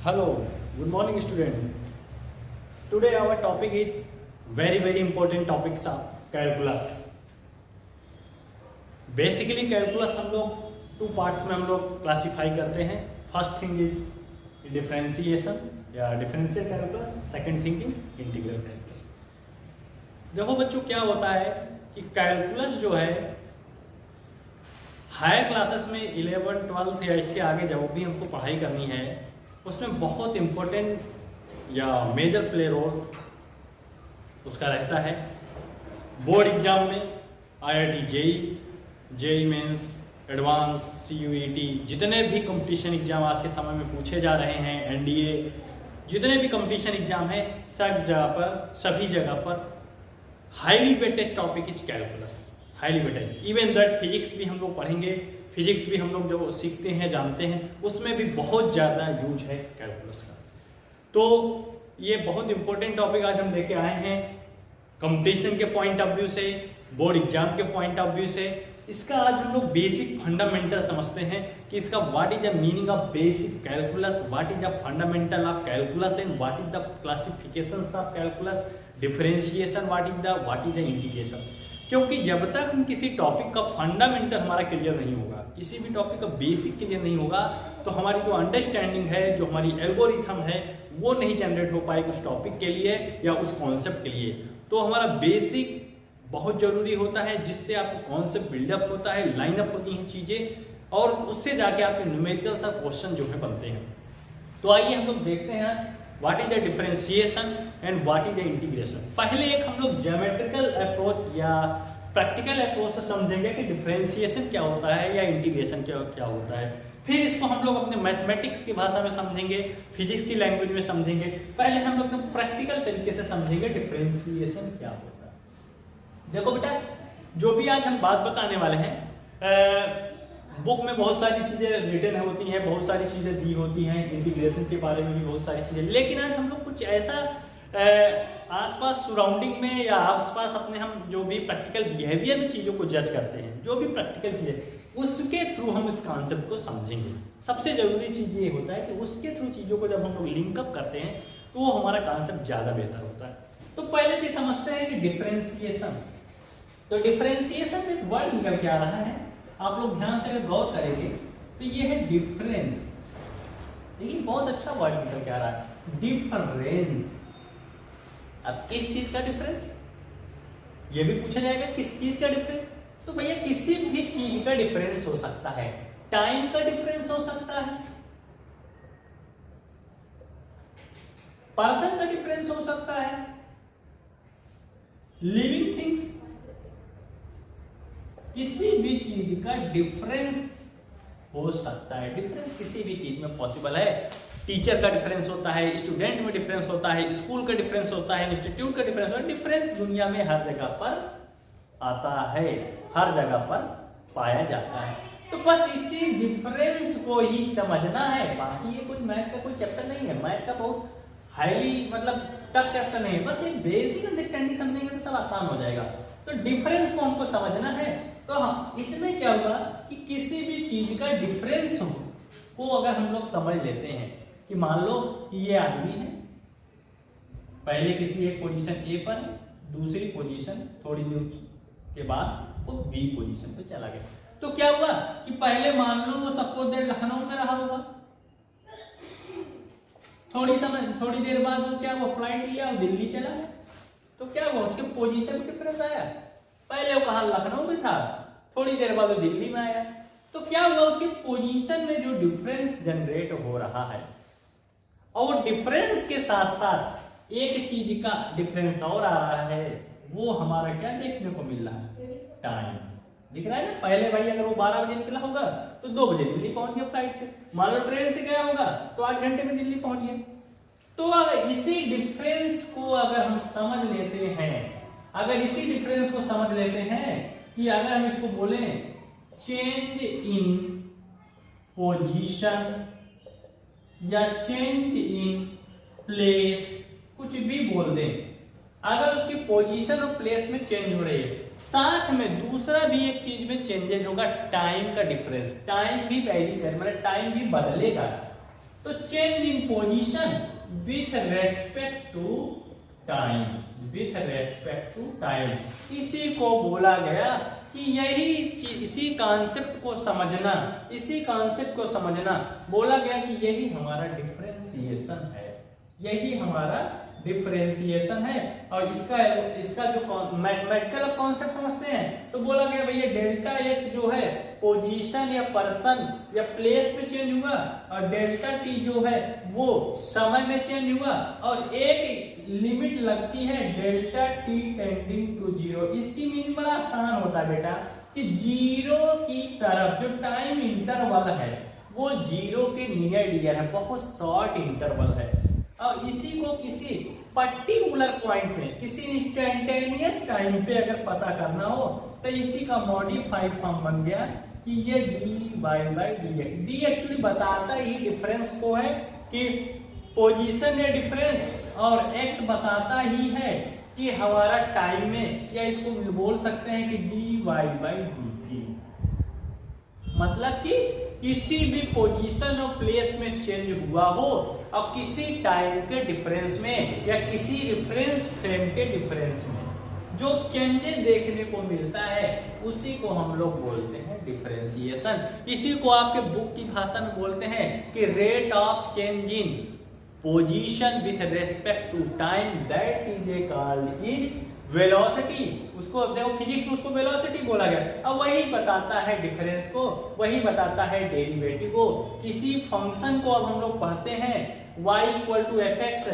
Hello, good morning student. Today our topic is very important topics of calculus. Basically calculus हम लोग two parts में हम लोग classify करते हैं. फर्स्ट थिंग इज डिफरेंशिएशन या differential calculus, second thing is integral calculus. देखो बच्चों क्या होता है कि कैलकुलस जो है हायर क्लासेस में 11, 12 या इसके आगे जब भी हमको पढ़ाई करनी है उसमें बहुत इम्पोर्टेंट या मेजर प्ले रोल उसका रहता है. बोर्ड एग्जाम में IIT JEE, JEE mains, advance, CUET, जितने भी कंपटीशन एग्जाम आज के समय में पूछे जा रहे हैं, NDA, जितने भी कंपटीशन एग्जाम है सब जगह पर, सभी जगह पर highly weighted topic is calculus. Highly weighted. Even that physics भी हम लोग पढ़ेंगे, फिजिक्स भी हम लोग जो सीखते हैं जानते हैं उसमें भी बहुत ज़्यादा यूज है कैलकुलस का. तो ये बहुत इंपॉर्टेंट टॉपिक आज हम लेके आए हैं कंपटीशन के पॉइंट ऑफ व्यू से, बोर्ड एग्जाम के पॉइंट ऑफ व्यू से. इसका आज हम लोग बेसिक फंडामेंटल समझते हैं कि इसका what is the meaning of basic calculus, what is the fundamental of calculus and what is the classifications of calculus, differentiation what is the integration. क्योंकि जब तक हम किसी टॉपिक का फंडामेंटल हमारा क्लियर नहीं होगा, किसी भी टॉपिक का बेसिक क्लियर नहीं होगा, तो हमारी जो अंडरस्टैंडिंग है, जो हमारी एल्गोरिथम है वो नहीं जनरेट हो पाएगी उस टॉपिक के लिए या उस कॉन्सेप्ट के लिए. तो हमारा बेसिक बहुत जरूरी होता है जिससे आपका कॉन्सेप्ट बिल्डअप होता है, लाइनअप होती हैं चीज़ें और उससे जाके आपके न्यूमेरिकल सा क्वेश्चन जो है बनते हैं. तो आइए हम लोग देखते हैं what is the differentiation and what is the integration. पहले एक हम लोग ज्योमेट्रिकल अप्रोच या प्रैक्टिकल अप्रोच से समझेंगे कि डिफरेंशिएशन क्या होता है या इंटीग्रेशन क्या होता है. फिर इसको हम लोग अपने मैथमेटिक्स की भाषा में समझेंगे, फिजिक्स की लैंग्वेज में समझेंगे. पहले हम लोग प्रैक्टिकल तरीके से समझेंगे डिफरेंशिएशन क्या होता है. देखो बेटा, जो भी आज हम बात बताने वाले हैं बुक में बहुत सारी चीज़ें रिटन होती हैं, बहुत सारी चीज़ें दी होती हैं, इंटीग्रेशन के बारे में भी बहुत सारी चीज़ें, लेकिन आज हम लोग कुछ ऐसा आसपास सराउंडिंग में या आसपास अपने हम जो भी प्रैक्टिकल बिहेवियर में चीज़ों को जज करते हैं, जो भी प्रैक्टिकल चीज़ें उसके थ्रू हम इस कॉन्सेप्ट को समझेंगे. सबसे ज़रूरी चीज़ ये होता है कि उसके थ्रू चीज़ों को जब हम लोग लिंकअप करते हैं तो वो हमारा कॉन्सेप्ट ज़्यादा बेहतर होता है. तो पहले चीज़ समझते हैं कि डिफरेंशिएशन. तो डिफरेंशिएशन में वर्ड निकल के आ रहा है, आप लोग ध्यान से अगर गौर करेंगे तो ये है डिफरेंस. देखिए बहुत अच्छा वर्ड निकल के आ रहा है, डिफरेंस. अब किस चीज का डिफरेंस, ये भी पूछा जाएगा किस चीज का डिफरेंस. तो भैया किसी भी चीज का डिफरेंस हो सकता है. टाइम का डिफरेंस हो सकता है, पर्सन का डिफरेंस हो सकता है, लिविंग थिंग्स, किसी भी चीज का डिफरेंस हो सकता है. डिफरेंस किसी भी चीज में पॉसिबल है. टीचर का डिफरेंस होता है, स्टूडेंट में डिफरेंस होता है, स्कूल का डिफरेंस होता है, इंस्टीट्यूट का डिफरेंस होता है. डिफरेंस दुनिया में हर जगह पर आता है, हर जगह पर पाया जाता है. तो बस इसी डिफरेंस को ही समझना है. बाकी ये कोई मैथ का कोई चैप्टर नहीं है, मैथ का बहुत हाईली मतलब टफ चैप्टर नहीं है. बस ये बेसिक अंडरस्टैंडिंग समझेंगे तो सब आसान हो जाएगा. तो डिफरेंस को हमको समझना है. तो हाँ, इसमें क्या हुआ कि किसी भी चीज का डिफरेंस को अगर हम लोग समझ लेते हैं कि मान लो कि ये आदमी है, पहले किसी एक पोजीशन ए पर, दूसरी पोजीशन थोड़ी दूर के बाद वो बी पोजीशन पे चला गया. तो क्या हुआ कि पहले मान लो वो सबको देर लखनऊ में रहा होगा, थोड़ी देर बाद वो क्या वो फ्लाइट लिया और दिल्ली चला गया. तो क्या हुआ, उसके पोजीशन में डिफरेंस आया. पहले वो कहा लखनऊ में था, थोड़ी देर बाद वो दिल्ली में आया. तो क्या हुआ, उसके पोजीशन में जो डिफरेंस जनरेट हो रहा है और डिफरेंस के साथ साथ एक चीज का डिफरेंस और आ रहा है, वो हमारा क्या देखने को मिल रहा है, टाइम दिख रहा है ना. पहले भाई अगर वो 12 बजे निकला होगा तो 2 बजे दिल्ली पहुंच गया फ्लाइट से. मान लो ट्रेन से गया होगा तो 8 घंटे में दिल्ली पहुंच गया. तो अगर इसी डिफरेंस को अगर हम समझ लेते हैं, अगर इसी डिफरेंस को समझ लेते हैं कि अगर हम इसको बोलें चेंज इन पोजीशन या चेंज इन प्लेस, कुछ भी बोल दें, अगर उसकी पोजीशन और प्लेस में चेंज हो रही है, साथ में दूसरा भी एक चीज में चेंजेस होगा, टाइम का डिफरेंस. टाइम भी वेरी मतलब टाइम भी बदलेगा. तो change in position with respect to time, with respect to time, इसी को बोला गया कि यही इसी कॉन्सेप्ट को समझना, इसी कॉन्सेप्ट को समझना बोला गया कि यही हमारा डिफरेंशिएशन है, यही हमारा डिफरेंशिएशन है। और इसका जो मैथमेटिकल कॉन्सेप्ट समझते हैं तो बोला गया भैया डेल्टा एक्स जो है पोजीशन या पर्सन या प्लेस में चेंज हुआ, और डेल्टा टी जो है वो समय में चेंज हुआ, और एक लिमिट लगती है delta t tending to zero. इसकी मीनिंग बड़ा आसान होता है बेटा कि जीरो की तरफ जो टाइम इंटरवल है वो जीरो के नियर डियर है, बहुत शॉर्ट इंटरवल है, और इसी को किसी पर्टिकुलर पॉइंट में किसी इंस्टेंटेनियस टाइम पे अगर पता करना हो तो इसी का मॉडिफाइड फॉर्म बन गया कि ये d y by d x. D actually बताता ही डिफरेंस को है कि पोजीशन में डिफरेंस, और एक्स बताता ही है कि हमारा टाइम में, या इसको बोल सकते हैं कि d y by d t, मतलब कि किसी भी पोजीशन और प्लेस में चेंज हुआ हो और किसी टाइम के डिफरेंस में या किसी रेफरेंस फ्रेम के डिफरेंस में जो चेंजेस देखने को मिलता है उसी को हम लोग बोलते हैं डिफरेंशिएशन। इसी को आपके बुक की भाषा में बोलते हैं कि rate of change in position with respect to time, that is a called is velocity. उसको देखो फिजिक्स में उसको वेलोसिटी बोला गया, अब वही बताता है डिफरेंस को, वही बताता है डेरिवेटिव को। किसी फंक्शन को अब हम लोग पढ़ते हैं y equal to f x,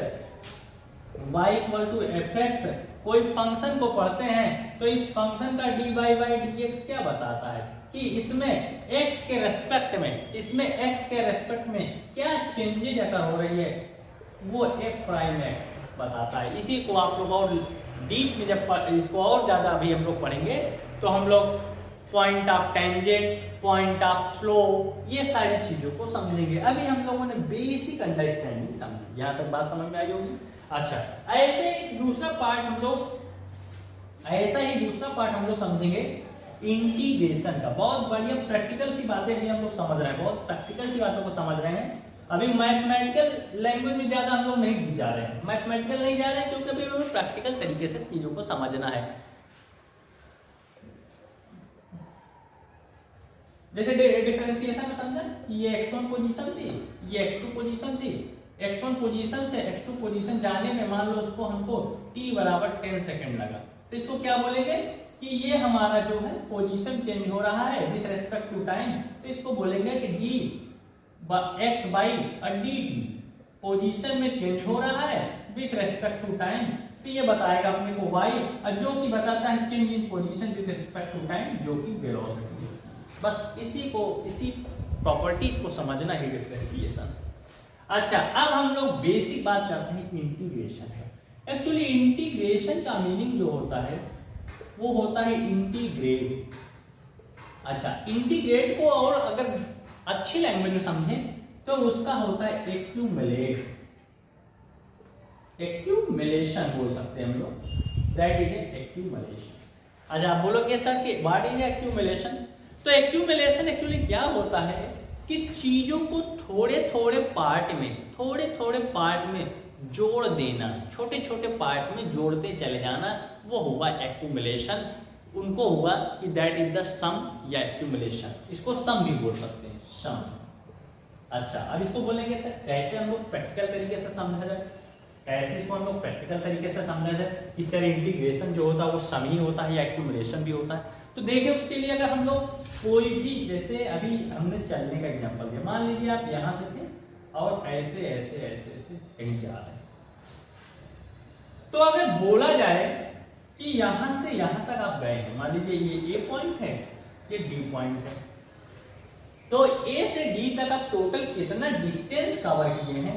y equal to f x, कोई फंक्शन को पढ़ते हैं तो इस फंक्शन का d y by d x क्या बताता है कि इसमें x के रेस्पेक्ट में, इसमें x के रेस्पेक्ट में क्या चेंजेज अगर हो रही है वो f प्राइम x बताता है। इसी को आप लोग और डीप में जब इसको और ज्यादा अभी हम लोग पढ़ेंगे तो हम लोग point of tangent, point of flow, ये सारी चीजों को समझेंगे। अभी हम लोगों ने बेसिक अंडरस्टैंडिंग समझी, यहाँ तक बात समझ में आई होगी। अच्छा, ऐसे ही दूसरा पार्ट हम लोग समझेंगे इंटीग्रेशन का। बहुत बढ़िया प्रैक्टिकल सी बातें भी हम लोग समझ रहे हैं, बहुत प्रैक्टिकल सी बातों को समझ रहे हैं। अभी मैथमेटिकल लैंग्वेज में ज्यादा हम लोग नहीं जा रहे हैं, मैथमेटिकल नहीं जा रहे हैं क्योंकि अभी हमें प्रैक्टिकल तरीके से चीजों को समझना है। जैसे डिफरेंशिएशन में समझा, ये x1 पोजीशन थी, ये x2 पोजीशन थी, x1 पोजीशन से x2 पोजीशन जाने में मान लो उसको हमको t बराबर 10 सेकंड लगा, तो इसको क्या बोलेंगे कि ये हमारा जो है पोजीशन चेंज हो रहा है विथ रेस्पेक्ट टू टाइम, तो इसको बोलेंगे कि d x by dt position में चेंज हो रहा है विथ रेस्पेक्ट टू टाइम, तो ये बताएगा अपने को y, और जो कि बताता है change in position with respect to time, जो कि वेलोसिटी है। बस इसी प्रॉपर्टीज को समझना ही डिफरेंशिएशन। अच्छा, अब हम लोग बेसिक बात करते हैं इंटीग्रेशन है। एक्चुअली इंटीग्रेशन का मीनिंग जो होता है वो होता है इंटीग्रेट। अच्छा, इंटीग्रेट को और अगर अच्छी लैंग्वेज में समझें तो उसका होता है एक्यूमुलेट, एक्यूमुलेशन बोल सकते हैं हम लोग, दैट इज एक्यूमुलेशन। अच्छा, आप बोलोगे सर कि व्हाट इज एक्यूमुलेशन? तो एक्यूमुलेशन एक्चुअली क्या होता है कि चीजों को थोड़े थोड़े पार्ट में जोड़ देना, छोटे छोटे पार्ट में जोड़ते चले जाना, वो हुआ एक्यूमुलेशन। उनको हुआ कि दैट इज द सम या एक्यूमुलेशन। इसको सम भी बोल सकते हैं, सम। अच्छा, अब इसको बोलेंगे सर कैसे हम लोग प्रैक्टिकल तरीके से समझा जाए, कैसे इसको हम लोग प्रैक्टिकल तरीके से समझा जाए कि सर इंटीग्रेशन जो होता है वो सम ही होता है या एक्यूमुलेशन भी होता है। तो देखिए उसके लिए अगर हम लोग कोई भी, जैसे अभी हमने चलने का एग्जांपल दिया, मान लीजिए आप यहाँ से थे और ऐसे ऐसे ऐसे ऐसे कहीं जा रहे हैं, तो अगर बोला जाए कि यहाँ से यहाँ तक आप गए हैं, मान लीजिए ये ए पॉइंट है, ये डी पॉइंट है, तो ए से डी तक आप टोटल कितना डिस्टेंस कवर किए हैं,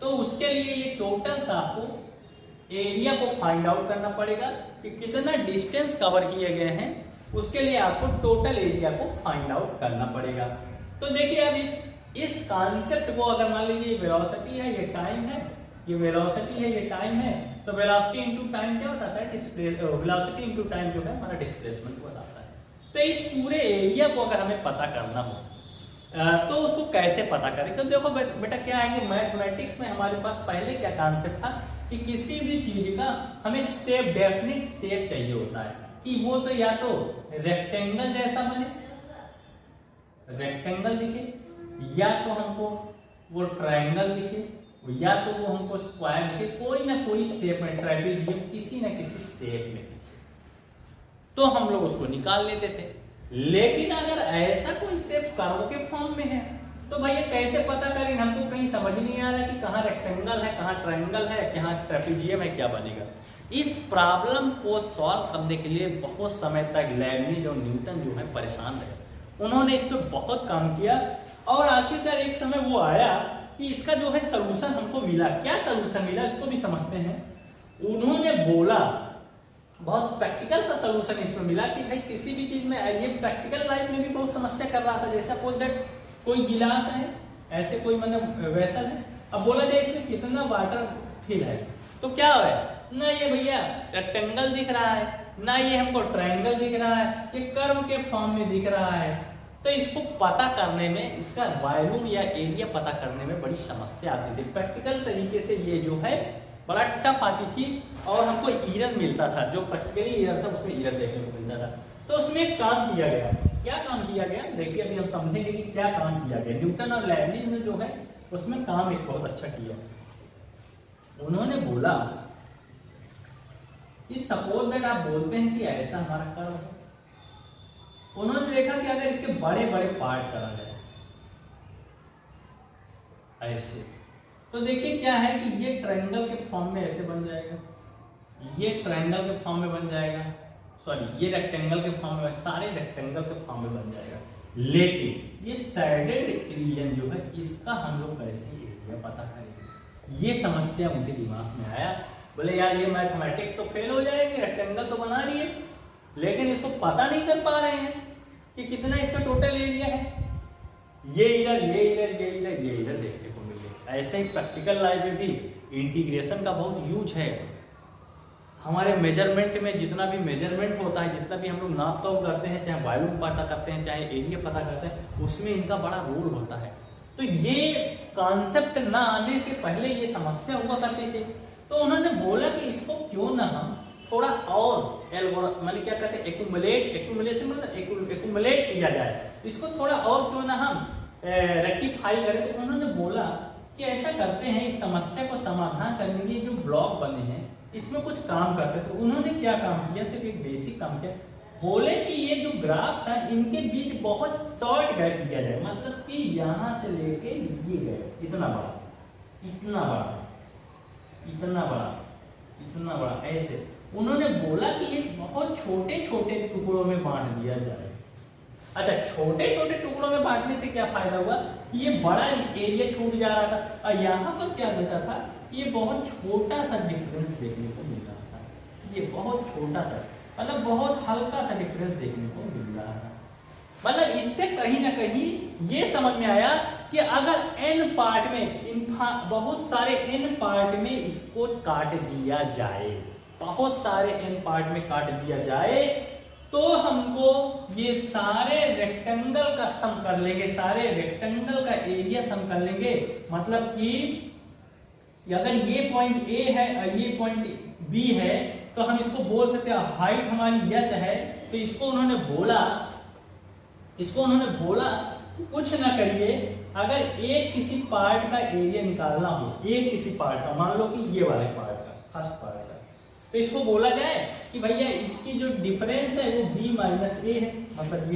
तो उसके लिए ये टोटल आपको एरिया को फाइंड आउट करना पड़ेगा कि कितना डिस्टेंस कवर किए गए हैं, उसके लिए आपको टोटल एरिया को फाइंड आउट करना पड़ेगा। तो देखिए अब इस कॉन्सेप्ट को अगर मान लीजिए वेलोसिटी है, ये टाइम है, ये वेलोसिटी है, ये टाइम है, तो वेलोसिटी इनटू टाइम क्या बताता है? वेलोसिटी इनटू टाइम जो है हमारा डिस्प्लेसमेंट को बताता है। तो इस पूरे एरिया को अगर हमें पता करना हो तो उसको कैसे पता करें? तो देखो बेटा क्या है कि मैथमेटिक्स में हमारे पास पहले क्या कॉन्सेप्ट था कि किसी भी चीज का हमें शेप, डेफिनिट शेप चाहिए होता है कि वो तो या तो रेक्टेंगल जैसा बने, रेक्टेंगल दिखे, या तो हमको वो ट्रायंगल दिखे, या तो वो हमको स्क्वायर दिखे, कोई ना कोई शेप में, ट्रापेजियम किसी ना किसी शेप में, तो हम लोग उसको निकाल लेते थे। लेकिन अगर ऐसा कोई शेप कर्व के फॉर्म में है तो भैया कैसे पता करें? हमको कहीं समझ नहीं आ रहा कि कहाँ रेक्टेंगल है, कहाँ ट्रायंगल है, कहाँ ट्रेपेजियम है, क्या बनेगा। इस प्रॉब्लम को सॉल्व करने के लिए बहुत समय तक लेबनिज और न्यूटन जो है परेशान रहे। उन्होंने इस पर बहुत काम किया और आखिरकार एक समय वो आया कि इसका जो है सलूशन हमको मिला। क्या सलूशन मिला इसको भी समझते हैं। उन्होंने बोला, बहुत प्रैक्टिकल सा सलूशन इसमें मिला कि भाई किसी भी चीज में, ये प्रैक्टिकल लाइफ में भी बहुत समस्या कर रहा था। जैसा कोई गिलास है, ऐसे कोई मतलब वेसल है, अब बोला जाए इसमें कितना वाटर फिल है, तो क्या है ना, ये भैया रेक्टेंगल दिख रहा है, ना ये हमको ट्रायंगल दिख रहा है, ये कर्व के फॉर्म में दिख रहा है। तो इसको पता करने में, इसका वॉल्यूम या एरिया पता करने में बड़ी समस्या आती थी। प्रैक्टिकल तरीके से ये जो है बड़ा टफ आती थी और हमको एरर मिलता था, जो प्रैक्टिकली एरर था उसमें एरर देखने को मिलता था। तो उसमें एक काम किया गया। क्या काम किया गया देखिए, अभी हम समझेंगे कि क्या काम किया गया। न्यूटन और लेबनिज ने जो है उसमें काम एक बहुत अच्छा किया। उन्होंने बोला कि सपोज दैट आप बोलते हैं कि ऐसा हमारा कर्व है। उन्होंने देखा कि अगर इसके बड़े बड़े पार्ट करा जाए ऐसे, तो देखिए क्या है कि ये ट्रायंगल के फॉर्म में ऐसे बन जाएगा, ये ट्रायंगल के फॉर्म में बन जाएगा, सॉरी ये रेक्टेंगल के फॉर्म में, सारे रेक्टेंगल के फॉर्म में बन जाएगा। लेकिन ये साइडेड रीजन जो है इसका हम लोग कैसे एरिया पता करेंगे, ये समस्या उनके दिमाग में आया। बोले यार ये मैथमेटिक्स तो फेल हो जाएगी, रेक्टेंगल तो बना रही है लेकिन इसको पता नहीं कर पा रहे हैं कि कितना इसका टोटल एरिया है। ये इधर, ये इधर, ये इधर, ये इधर देखने को मिले। ऐसे ही प्रैक्टिकल लाइफ में भी इंटीग्रेशन का बहुत यूज है। हमारे मेजरमेंट में जितना भी मेजरमेंट होता है, जितना भी हम लोग नाप तोल करते हैं, चाहे वॉल्यूम पता करते हैं, चाहे एरिया पता करते हैं, उसमें इनका बड़ा रोल होता है। तो ये कॉन्सेप्ट ना आने के पहले ये समस्या हुआ करती थी। तो उन्होंने बोला कि इसको क्यों ना हम थोड़ा और मैंने क्या कहते हैं, एक्यूमुलेशन मतलब एक्यूमुलेट किया जाए, इसको थोड़ा और क्यों ना हम रेक्टिफाई करें। तो उन्होंने बोला कि ऐसा करते हैं, इस समस्या को समाधान करने के लिए जो ब्लॉक बने हैं इसमें कुछ काम करते। तो उन्होंने क्या काम किया, सिर्फ एक बेसिक काम किया। बोले कि ये जो ग्राफ था इनके बीच बहुत शॉर्ट गैप दिया जाए, मतलब कि यहां से लेके ये गैप इतना बड़ा, इतना बड़ा, इतना बड़ा, इतना बड़ा, ऐसे। उन्होंने बोला कि ये बहुत छोटे छोटे टुकड़ों में बांट दिया जाए। अच्छा, छोटे छोटे टुकड़ों में बांटने से क्या फायदा हुआ, ये बड़ा एरिया छूट जा रहा था और यहाँ पर क्या होता था, ये बहुत छोटा सा डिफरेंस देखने को मिल रहा था। ये बहुत छोटा सा, मतलब बहुत हल्का सा डिफरेंस देखने को मिल रहा था। मतलब इससे कहीं ना कहीं ये समझ में आया कि अगर n पार्ट में, बहुत सारे n पार्ट में इसको काट दिया जाए, बहुत सारे n पार्ट में काट दिया जाए, तो हमको ये सारे रेक्टेंगल का सम कर लेंगे, सारे रेक्टेंगल का एरिया सम कर लेंगे। मतलब कि अगर ये पॉइंट A है और ये पॉइंट B है, तो हम इसको बोल सकते हैं हाइट हमारी h है। तो इसको उन्होंने बोला कुछ ना करिए, अगर एक किसी पार्ट का एरिया निकालना हो, एक किसी पार्ट का, मान लो कि ये वाले पार्ट का, फर्स्ट पार्ट का, तो इसको बोला जाए कि भैया इसकी जो डिफरेंस है वो b माइनस a है, मतलब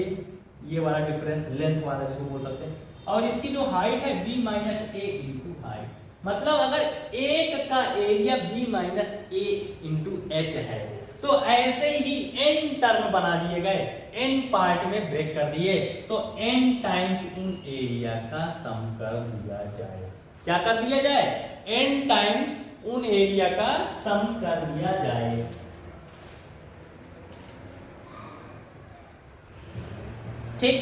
ये वाला डिफरेंस, लेंथ वाला जिसको बोल सकते हैं, और इसकी जो हाइट है b minus a into height. मतलब अगर एक का area b minus a into h है, तो ऐसे ही n टर्म बना दिए गए, n पार्ट में ब्रेक कर दिए, तो n टाइम्स उन एरिया का सम कर दिया जाए। क्या कर दिया जाए, n टाइम्स उन एरिया का सम कर दिया जाए। ठीक,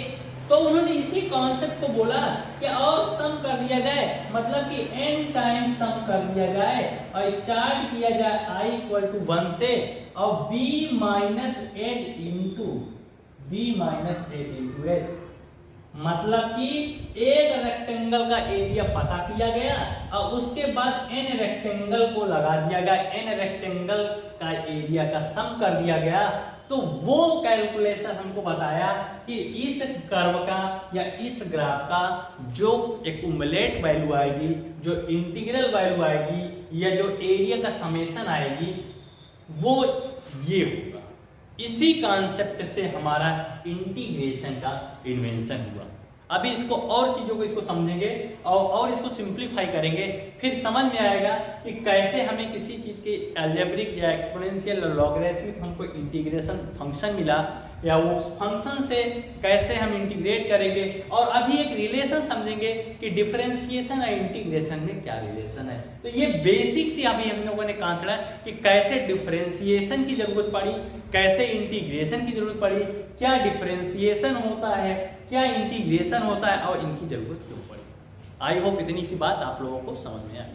तो उन्होंने इसी कॉन्सेप्ट को बोला कि और सम कर दिया जाए, मतलब कि n टाइम्स सम कर दिया जाए और स्टार्ट किया जाए i इक्वल टू 1 से, और b minus h into h। मतलब कि एक रेक्टेंगल का एरिया पता किया गया और उसके बाद n रेक्टेंगल को लगा दिया गया, n रेक्टेंगल का एरिया का सम कर दिया गया, तो वो कैलकुलेशन हमको बताया कि इस कर्व का या इस ग्राफ का जो एक्यूमुलेट वैल्यू आएगी, जो इंटीग्रल वैल्यू आएगी या जो एरिया का समेशन आएगी, वो ये होगा। इसी कॉन्सेप्ट से हमारा इंटीग्रेशन का इन्वेंशन हुआ। अभी इसको और चीजों को इसको समझेंगे और इसको सिंप्लीफाई करेंगे, फिर समझ में आएगा कि कैसे हमें किसी चीज के अलजेब्रिक या एक्सपोनेंशियल लॉगरिथमिक हमको इंटीग्रेशन फंक्शन मिला या वो फंक्शन से कैसे हम इंटीग्रेट करेंगे, और अभी एक रिलेशन समझेंगे कि डिफरेंशिएशन और इंटीग्रेशन में क्या रिलेशन है। तो ये बेसिक सी अभी हम लोगों ने कांचड़ा कि कैसे डिफरेंशिएशन की जरूरत पड़ी, कैसे इंटीग्रेशन की जरूरत पड़ी, क्या डिफरेंशिएशन होता है, क्या इंटीग्रेशन होता है और इनकी जरूरत क्यों पड़ी। आई होप इतनी सी बात आप लोगों को समझ में आई।